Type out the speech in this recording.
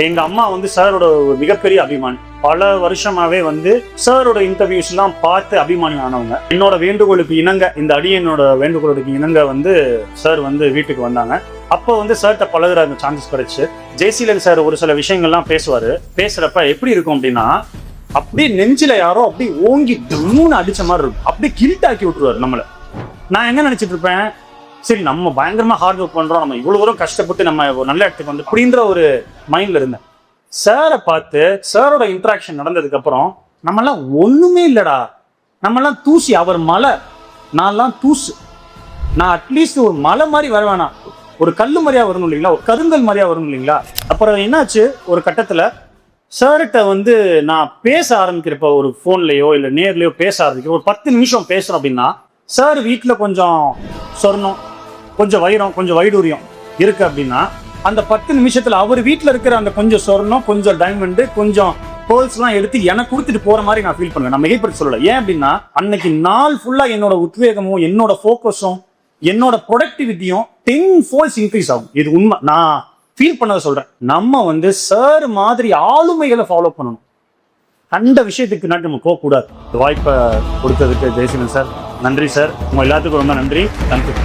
எங்க அம்மா வந்து சாரோட ஒரு மிகப்பெரிய அபிமானி. பல வருஷமாவே வந்து சாரோட இன்டர்வியூஸ் எல்லாம் பார்த்து அபிமானி ஆனவங்க. என்னோட வேண்டுகோளுக்கு இணங்க, இந்த அடியனோட வேண்டுகோளுக்கு இணங்க வந்து சார் வந்து வீட்டுக்கு வந்தாங்க. அப்போ வந்து சார்கிட்ட பழகுற அந்த சான்சஸ் கிடைச்சு. ஜெய்சீலன் சார் ஒரு சில விஷயங்கள்லாம் பேசுவாரு. பேசுறப்ப எப்படி இருக்கும் அப்படின்னா, அப்படியே நெஞ்சில யாரோ அப்படியே ஓங்கி டம்முன்னு அடிச்ச மாதிரி இருக்கும். அப்படியே கில்ட்டாக்கி விட்டுருவாரு நம்மள. நான் என்ன நினைச்சிட்டு இருப்பேன், சரி நம்ம பயங்கரமா ஹார்ட் ஒர்க் பண்றோம், நம்ம இவ்வளவு தூரம் கஷ்டப்பட்டு நம்ம நல்ல இடத்துக்கு வந்து அப்படின்ற ஒரு மைண்ட்ல இருந்தேன். சாரை பார்த்து சாரோட இன்ட்ராக்ஷன் நடந்ததுக்கு அப்புறம் நம்மெல்லாம் ஒண்ணுமே இல்லடா, நம்மெல்லாம் தூசி, அவர் மலை, நான்லாம் தூசு. நான் அட்லீஸ்ட் ஒரு மலை மாதிரி வர வேணாம், ஒரு கல்லு மாதிரியா வரணும் இல்லைங்களா, ஒரு கருங்கல் மாதிரியா வரணும் இல்லைங்களா. அப்புறம் என்னாச்சு, ஒரு கட்டத்துல சார்கிட்ட வந்து நான் பேச ஆரம்பிக்கிறப்ப, ஒரு போன்லயோ இல்ல நேர்லயோ பேச ஆரம்பிக்கிறேன், ஒரு 10 நிமிஷம் பேசுறோம் அப்படின்னா, சார் வீட்டுல கொஞ்சம் சொர்ணம், கொஞ்சம் வைரம், கொஞ்சம் வைடூரியம் இருக்கு அப்படின்னா, அந்த 10 நிமிஷத்துல அவர் வீட்டுல இருக்கிற அந்த கொஞ்சம் சொர்ணம், கொஞ்சம் டைமண்டு, கொஞ்சம் பேர்ல்ஸ் எல்லாம் எடுத்து எனக்கு கொடுத்துட்டு போற மாதிரி நான் ஃபீல் பண்ணுவேன். நான் மிகைப்படுத்தி சொல்லல. ஏன் அப்படின்னா, அன்னைக்கு நாள் ஃபுல்லா என்னோட உத்வேகமும் என்னோட ஃபோக்கஸும் என்னோட ப்ரொடக்டிவிட்டியும் 10 folds இன்க்ரீஸ் ஆகும். இது உண்மை, நான் ஃபீல் பண்ணதை சொல்றேன். நம்ம வந்து சார் மாதிரி ஆளுமைகளை ஃபாலோ பண்ணணும். அந்த விஷயத்துக்கு பின்னாடி நம்ம போகக்கூடாது. வாய்ப்பை கொடுத்ததுக்கு ஜெய்சீலன் சார் நன்றி சார். உங்க எல்லாத்துக்கும் ரொம்ப நன்றி. தேங்க்யூ.